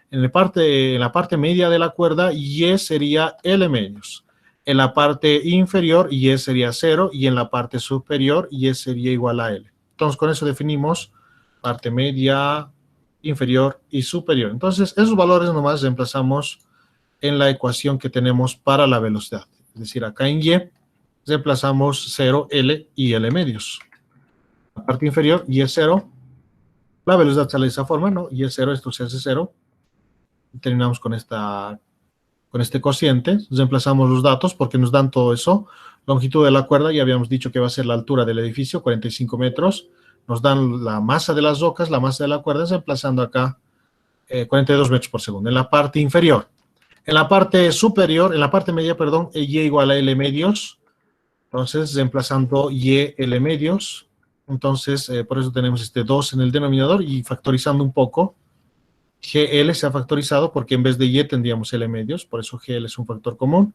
en la parte media de la cuerda, Y sería L medios. En la parte inferior, Y sería 0, y en la parte superior, Y sería igual a L. Entonces, con eso definimos parte media, inferior y superior. Entonces, esos valores nomás reemplazamos en la ecuación que tenemos para la velocidad. Es decir, acá en Y, reemplazamos 0, L y L medios. La parte inferior, Y es 0. La velocidad sale de esa forma, ¿no? Y es 0, esto se hace 0. Y terminamos con este cociente. Reemplazamos los datos porque nos dan todo eso. Longitud de la cuerda, ya habíamos dicho que va a ser la altura del edificio, 45 metros. Nos dan la masa de las rocas, la masa de la cuerda, reemplazando acá 42 metros por segundo. En la parte inferior. En la parte superior, en la parte media, perdón, Y igual a L medios. Entonces, reemplazando Y, L medios. Entonces, por eso tenemos este 2 en el denominador y factorizando un poco, GL se ha factorizado porque en vez de Y tendríamos L medios, por eso GL es un factor común.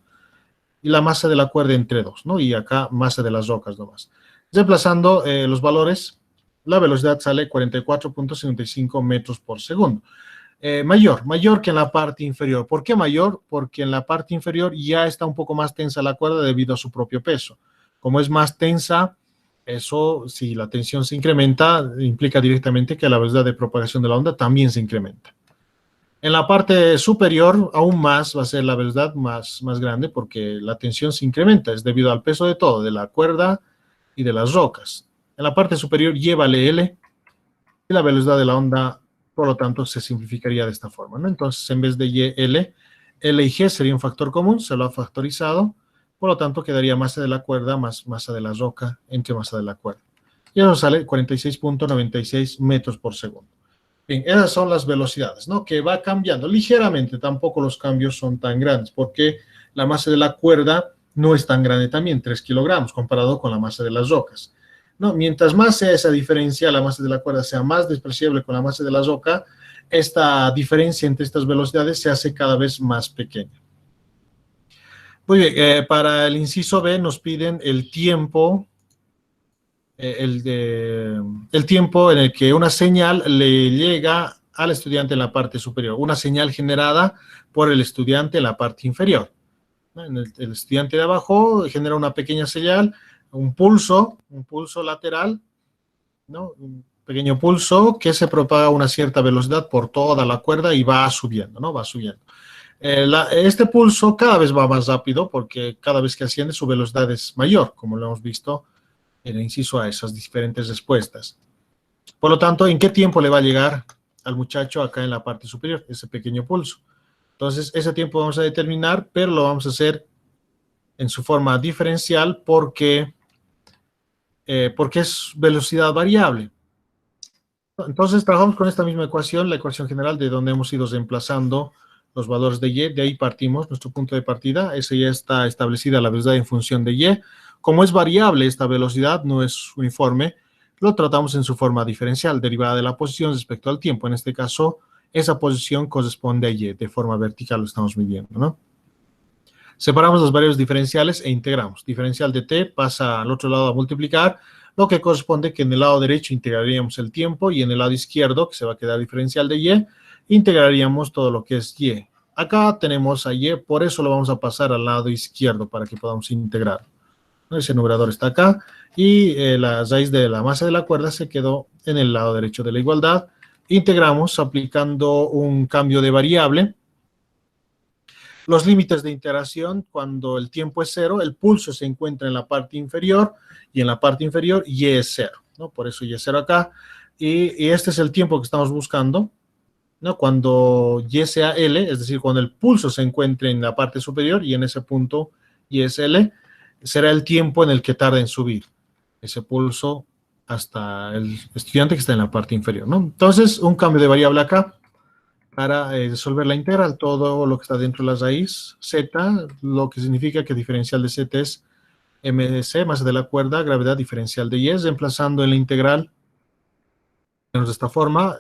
Y la masa de la cuerda entre 2, ¿no? Y acá masa de las rocas nomás. Reemplazando los valores, la velocidad sale 44.55 metros por segundo. Mayor que en la parte inferior. ¿Por qué mayor? Porque en la parte inferior ya está un poco más tensa la cuerda debido a su propio peso. Como es más tensa, eso, si la tensión se incrementa, implica directamente que la velocidad de propagación de la onda también se incrementa. En la parte superior, aún más, va a ser la velocidad más grande porque la tensión se incrementa, es debido al peso de todo, de la cuerda y de las rocas. En la parte superior, Y vale L, y la velocidad de la onda, por lo tanto, se simplificaría de esta forma, ¿no? Entonces, en vez de Y, L, L y G sería un factor común, se lo ha factorizado, por lo tanto, quedaría masa de la cuerda más masa de la roca entre masa de la cuerda. Y eso sale 46.96 metros por segundo. Bien, esas son las velocidades, ¿no? Que va cambiando ligeramente, tampoco los cambios son tan grandes, porque la masa de la cuerda no es tan grande también, 3 kilogramos, comparado con la masa de las rocas. No, mientras más sea esa diferencia, la masa de la cuerda sea más despreciable con la masa de la roca, esta diferencia entre estas velocidades se hace cada vez más pequeña. Muy bien, para el inciso B nos piden el tiempo el tiempo en el que una señal le llega al estudiante en la parte superior, una señal generada por el estudiante en la parte inferior. El estudiante de abajo genera una pequeña señal, un pulso lateral, ¿no? Un pequeño pulso que se propaga a una cierta velocidad por toda la cuerda y va subiendo, ¿no? Va subiendo. Este pulso cada vez va más rápido porque cada vez que asciende su velocidad es mayor, como lo hemos visto en el inciso A, esas diferentes respuestas. Por lo tanto, ¿en qué tiempo le va a llegar al muchacho acá en la parte superior ese pequeño pulso? Entonces, ese tiempo vamos a determinar, pero lo vamos a hacer en su forma diferencial porque es velocidad variable. Entonces, trabajamos con esta misma ecuación, la ecuación general de donde hemos ido reemplazando los valores de Y, de ahí partimos, nuestro punto de partida, ese ya está establecida la velocidad en función de Y. Como es variable esta velocidad, no es uniforme, lo tratamos en su forma diferencial, derivada de la posición respecto al tiempo. En este caso, esa posición corresponde a Y, de forma vertical lo estamos midiendo, ¿no? Separamos las variables diferenciales e integramos. Diferencial de t pasa al otro lado a multiplicar, lo que corresponde que en el lado derecho integraríamos el tiempo y en el lado izquierdo, que se va a quedar diferencial de y, integraríamos todo lo que es y. Acá tenemos a y, por eso lo vamos a pasar al lado izquierdo para que podamos integrar. Ese numerador está acá y la raíz de la masa de la cuerda se quedó en el lado derecho de la igualdad. Integramos aplicando un cambio de variable. Los límites de integración, cuando el tiempo es cero, el pulso se encuentra en la parte inferior y en la parte inferior y es cero, ¿no? Por eso y es cero acá. Y este es el tiempo que estamos buscando, ¿no? Cuando y sea L, es decir, cuando el pulso se encuentre en la parte superior y en ese punto y es L, será el tiempo en el que tarda en subir ese pulso hasta el estudiante que está en la parte inferior, ¿no? Entonces, un cambio de variable acá para resolver la integral, todo lo que está dentro de la raíz z, lo que significa que diferencial de z es mc, masa de la cuerda, gravedad diferencial de y, reemplazando en la integral, de esta forma,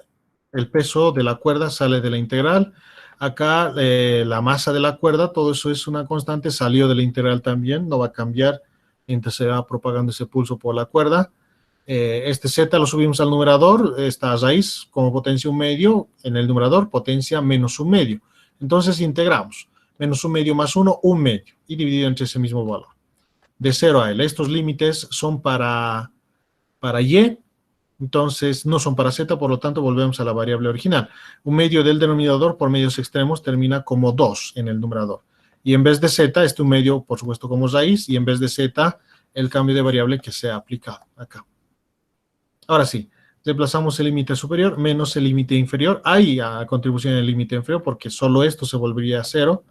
el peso de la cuerda sale de la integral. Acá la masa de la cuerda, todo eso es una constante, salió de la integral también, no va a cambiar mientras se va propagando ese pulso por la cuerda. Este z lo subimos al numerador, esta raíz como potencia 1/2, en el numerador potencia menos 1/2. Entonces integramos, menos 1/2 más 1, 1/2, y dividido entre ese mismo valor. De 0 a L, estos límites son para y, entonces no son para z, por lo tanto volvemos a la variable original. 1/2 del denominador por medios extremos termina como 2 en el numerador. Y en vez de z, este 1/2 por supuesto como raíz, y en vez de z, el cambio de variable que se ha aplicado acá. Ahora sí, reemplazamos el límite superior menos el límite inferior. Hay contribución en el límite inferior porque solo esto se volvería a 0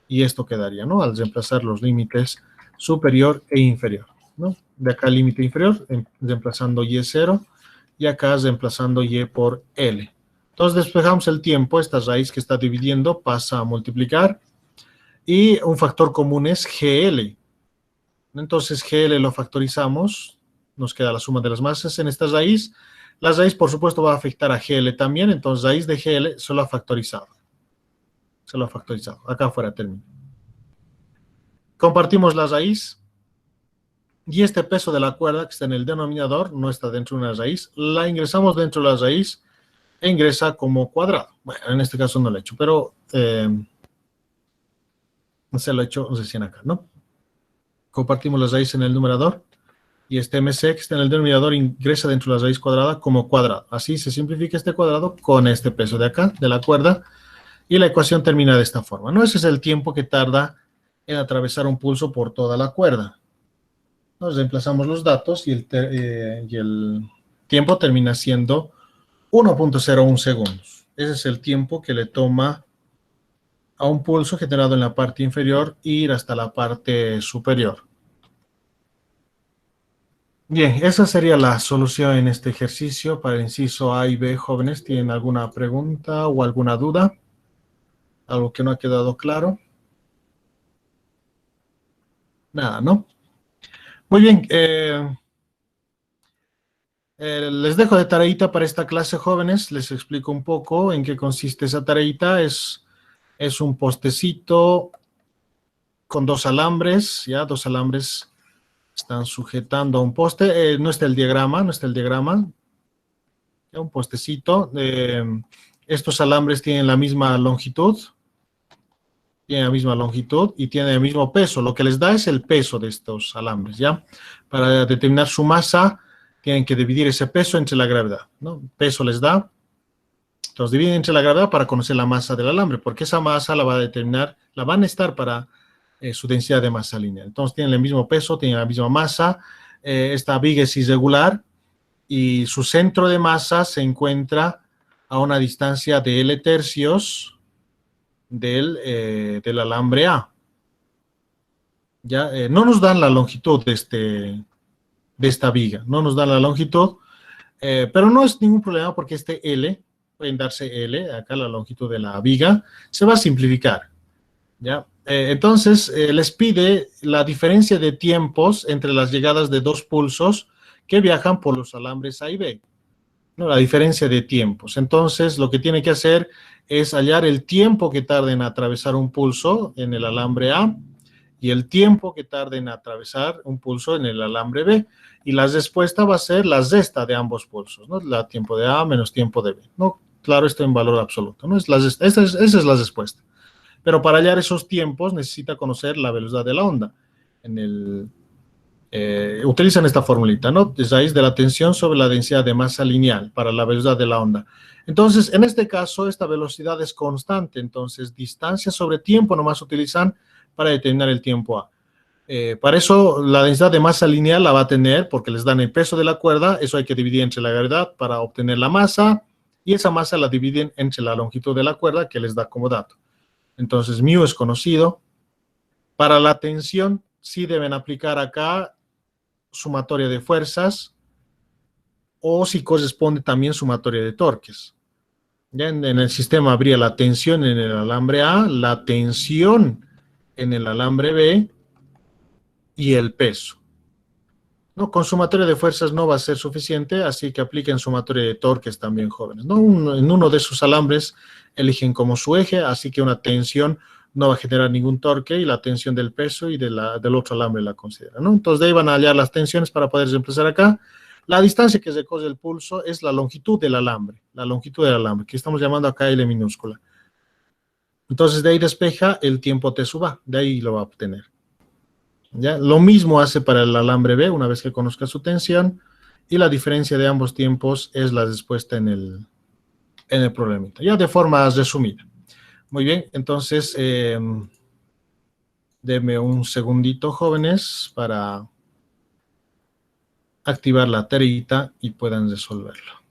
y esto quedaría, ¿no? Al reemplazar los límites superior e inferior, ¿no? De acá el límite inferior, reemplazando y es 0, y acá reemplazando y por L. Entonces despejamos el tiempo, esta raíz que está dividiendo pasa a multiplicar, y un factor común es GL. Entonces GL lo factorizamos, nos queda la suma de las masas en esta raíz. La raíz, por supuesto, va a afectar a GL también, entonces raíz de GL se lo ha factorizado. Se lo ha factorizado. Acá afuera termina. Compartimos la raíz. Y este peso de la cuerda que está en el denominador no está dentro de una raíz. La ingresamos dentro de la raíz e ingresa como cuadrado. Bueno, en este caso no lo he hecho, pero se lo he hecho recién acá, ¿no? Compartimos la raíz en el numerador. Y este MC que está en el denominador ingresa dentro de la raíz cuadrada como cuadrado. Así se simplifica este cuadrado con este peso de acá, de la cuerda. Y la ecuación termina de esta forma, ¿no? Ese es el tiempo que tarda en atravesar un pulso por toda la cuerda. Nos reemplazamos los datos y el tiempo termina siendo 1.01 segundos. Ese es el tiempo que le toma a un pulso generado en la parte inferior ir hasta la parte superior. Bien, esa sería la solución en este ejercicio para el inciso A y B. Jóvenes, ¿tienen alguna pregunta o alguna duda? ¿Algo que no ha quedado claro? Nada, ¿no? Muy bien, les dejo de tareita para esta clase, jóvenes. Les explico un poco en qué consiste esa tareita. Es un postecito con dos alambres, ya, dos alambres están sujetando a un poste. No está el diagrama, no está el diagrama. Ya, un postecito. Estos alambres tienen la misma longitud. Tienen la misma longitud y tienen el mismo peso. Lo que les da es el peso de estos alambres, ¿ya? Para determinar su masa, tienen que dividir ese peso entre la gravedad, ¿no? Peso les da, entonces dividen entre la gravedad para conocer la masa del alambre, porque esa masa la va a determinar, la van a estar para su densidad de masa lineal. Entonces tienen el mismo peso, tienen la misma masa, esta viga es irregular y su centro de masa se encuentra a una distancia de L tercios del alambre A. ¿Ya? No nos dan la longitud de esta viga, no nos dan la longitud, pero no es ningún problema porque este L, pueden darse L, acá la longitud de la viga, se va a simplificar. ¿Ya? Entonces, les pide la diferencia de tiempos entre las llegadas de dos pulsos que viajan por los alambres A y B. ¿No? La diferencia de tiempos. Entonces, lo que tiene que hacer es hallar el tiempo que tarda en atravesar un pulso en el alambre A y el tiempo que tarda en atravesar un pulso en el alambre B. Y la respuesta va a ser la resta de ambos pulsos, ¿no? La tiempo de A menos tiempo de B, ¿no? Claro, esto en valor absoluto, ¿no? Esa es la respuesta. Pero para hallar esos tiempos necesita conocer la velocidad de la onda. Utilizan esta formulita, ¿no? Es raíz de la tensión sobre la densidad de masa lineal para la velocidad de la onda. Entonces, en este caso, esta velocidad es constante. Entonces, distancia sobre tiempo nomás utilizan para determinar el tiempo A. Para eso, la densidad de masa lineal la va a tener porque les dan el peso de la cuerda. Eso hay que dividir entre la gravedad para obtener la masa. Y esa masa la dividen entre la longitud de la cuerda que les da como dato. Entonces, mu es conocido. Para la tensión, sí deben aplicar acá sumatoria de fuerzas o si corresponde también sumatoria de torques. Ya en el sistema habría la tensión en el alambre A, la tensión en el alambre B y el peso. No, con sumatoria de fuerzas no va a ser suficiente, así que apliquen sumatoria de torques también, jóvenes. ¿No? En uno de sus alambres eligen como su eje, así que una tensión no va a generar ningún torque y la tensión del peso y del otro alambre la consideran, ¿no? Entonces de ahí van a hallar las tensiones para poder reemplazar acá. La distancia que recorre el pulso es la longitud del alambre, que estamos llamando acá L minúscula. Entonces de ahí despeja el tiempo T sub A, de ahí lo va a obtener. ¿Ya? Lo mismo hace para el alambre B una vez que conozca su tensión y la diferencia de ambos tiempos es la respuesta en el problemita, ya de forma resumida. Muy bien, entonces denme un segundito, jóvenes, para activar la tareita y puedan resolverlo.